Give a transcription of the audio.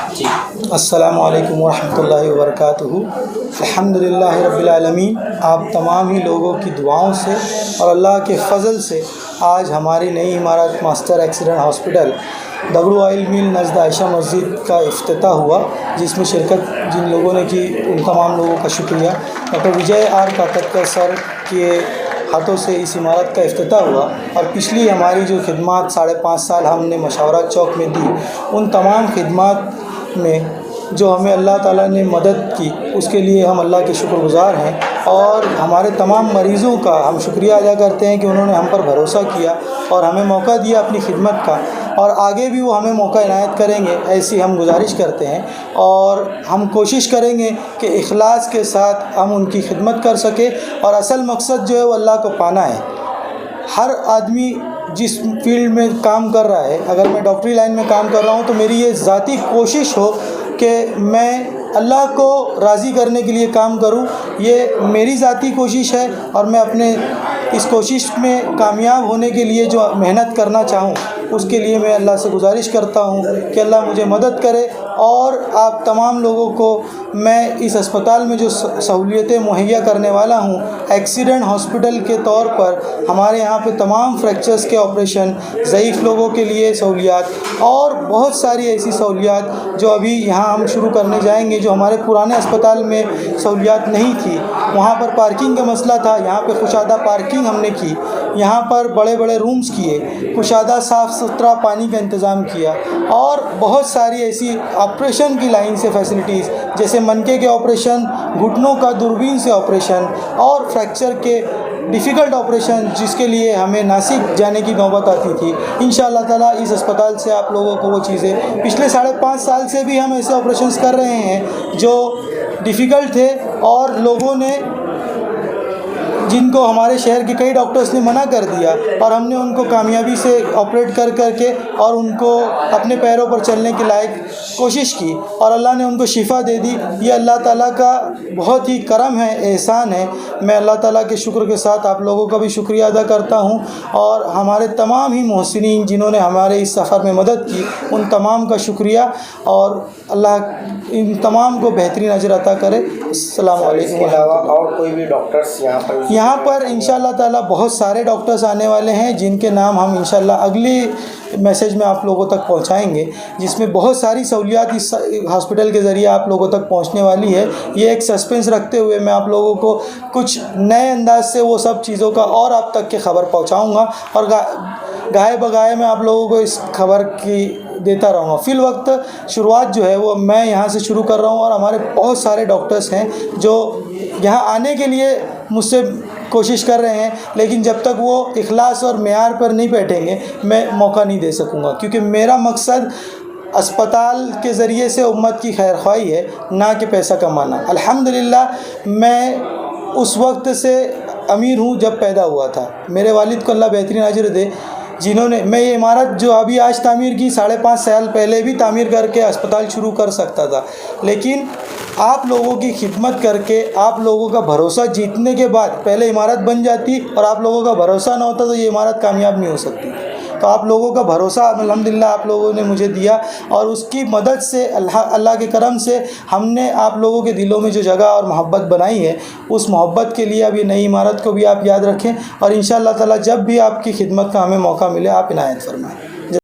السلام علیکم ورحمۃ اللہ وبرکاتہ۔ الحمدللہ رب العالمین، آپ تمام ہی لوگوں کی دعاؤں سے اور اللہ کے فضل سے آج ہماری نئی عمارت ماسٹر ایکسیڈنٹ ہاسپٹل دگڑو آئل مل نزد عائشہ مسجد کا افتتاح ہوا، جس میں شرکت جن لوگوں نے کی ان تمام لوگوں کا شکریہ۔ ڈاکٹر وجے آر کاتکر سر کے ہاتھوں سے اس عمارت کا افتتاح ہوا، اور پچھلی ہماری جو خدمات 5.5 سال ہم نے مشاورات چوک میں دی، ان تمام خدمات میں جو ہمیں اللہ تعالیٰ نے مدد کی اس کے لیے ہم اللہ کے شکر گزار ہیں، اور ہمارے تمام مریضوں کا ہم شکریہ ادا کرتے ہیں کہ انہوں نے ہم پر بھروسہ کیا اور ہمیں موقع دیا اپنی خدمت کا، اور آگے بھی وہ ہمیں موقع عنایت کریں گے، ایسی ہم گزارش کرتے ہیں، اور ہم کوشش کریں گے کہ اخلاص کے ساتھ ہم ان کی خدمت کر سکیں، اور اصل مقصد جو ہے وہ اللہ کو پانا ہے۔ ہر آدمی جس فیلڈ میں کام کر رہا ہے، اگر میں ڈاکٹری لائن میں کام کر رہا ہوں تو میری یہ ذاتی کوشش ہو کہ میں اللہ کو راضی کرنے کے لیے کام کروں، یہ میری ذاتی کوشش ہے، اور میں اپنے اس کوشش میں کامیاب ہونے کے لیے جو محنت کرنا چاہوں اس کے لیے میں اللہ سے گزارش کرتا ہوں کہ اللہ مجھے مدد کرے، اور آپ تمام لوگوں کو میں اس اسپتال میں جو سہولیتیں مہیا کرنے والا ہوں ایکسیڈنٹ ہاسپٹل کے طور پر، ہمارے یہاں پہ تمام فریکچرز کے آپریشن، ضعیف لوگوں کے لیے سہولیات اور بہت ساری ایسی سہولیات جو ابھی یہاں ہم شروع کرنے جائیں گے، جو ہمارے پرانے اسپتال میں سہولیات نہیں تھی۔ وہاں پر پارکنگ کا مسئلہ تھا، یہاں پہ کشادہ پارکنگ ہم نے کی، یہاں پر بڑے بڑے رومز کیے، کشادہ صاف ستھرا پانی کا انتظام کیا، اور بہت ساری ایسی آپریشن کی لائن سے فیسلٹیز، جیسے منکے کے آپریشن، گھٹنوں کا دوربین سے آپریشن، اور فریکچر کے ڈیفیکلٹ آپریشن جس کے لیے ہمیں ناسک جانے کی نوبت آتی تھی۔ انشاءاللہ تعالیٰ اس اسپتال سے آپ لوگوں کو وہ چیزیں، پچھلے 5.5 سال سے بھی ہم ایسے آپریشنز کر رہے ہیں جو ڈیفیکلٹ تھے، اور لوگوں نے جن کو ہمارے شہر کے کئی ڈاکٹرز نے منع کر دیا، اور ہم نے ان کو کامیابی سے آپریٹ کر کے اور ان کو اپنے پیروں پر چلنے کے لائق کوشش کی، اور اللہ نے ان کو شفا دے دی۔ یہ اللہ تعالیٰ کا بہت ہی کرم ہے، احسان ہے۔ میں اللہ تعالیٰ کے شکر کے ساتھ آپ لوگوں کا بھی شکریہ ادا کرتا ہوں، اور ہمارے تمام ہی محسنین جنہوں نے ہمارے اس سفر میں مدد کی ان تمام کا شکریہ، اور اللہ ان تمام کو بہترین اجر عطا کرے۔ السلام علیکم۔ اس کے علاوہ اور کوئی بھی ڈاکٹرس یہاں پر انشاءاللہ تعالیٰ بہت سارے ڈاکٹرز آنے والے ہیں، جن کے نام ہم انشاءاللہ اگلی میسیج میں آپ لوگوں تک پہنچائیں گے، جس میں بہت ساری سہولیات اس ہاسپٹل کے ذریعے آپ لوگوں تک پہنچنے والی ہے۔ یہ ایک سسپنس رکھتے ہوئے میں آپ لوگوں کو کچھ نئے انداز سے وہ سب چیزوں کا اور آپ تک کی خبر پہنچاؤں گا، اور گاہے بگاہے میں آپ لوگوں کو اس خبر کی دیتا رہوں گا۔ فی الوقت شروعات جو ہے وہ میں یہاں سے شروع کر رہا ہوں، اور ہمارے بہت سارے ڈاکٹرز ہیں جو یہاں آنے کے لیے مجھ سے کوشش کر رہے ہیں، لیکن جب تک وہ اخلاص اور معیار پر نہیں بیٹھیں گے میں موقع نہیں دے سکوں گا، کیونکہ میرا مقصد اسپتال کے ذریعے سے امت کی خیر خواہی ہے، نہ کہ پیسہ کمانا۔ الحمدللہ میں اس وقت سے امیر ہوں جب پیدا ہوا تھا، میرے والد کو اللہ بہترین اجر دے، جنہوں نے میں یہ عمارت جو ابھی آج تعمیر کی 5.5 سال پہلے بھی تعمیر کر کے اسپتال شروع کر سکتا تھا، لیکن آپ لوگوں کی خدمت کر کے آپ لوگوں کا بھروسہ جیتنے کے بعد پہلے عمارت بن جاتی، اور آپ لوگوں کا بھروسہ نہ ہوتا تو یہ عمارت کامیاب نہیں ہو سکتی۔ تو آپ لوگوں کا بھروسہ الحمدللہ آپ لوگوں نے مجھے دیا، اور اس کی مدد سے اللہ کے کرم سے ہم نے آپ لوگوں کے دلوں میں جو جگہ اور محبت بنائی ہے، اس محبت کے لیے اب یہ نئی عمارت کو بھی آپ یاد رکھیں، اور انشاءاللہ تعالیٰ جب بھی آپ کی خدمت کا ہمیں موقع ملے آپ عنایت فرمائیں۔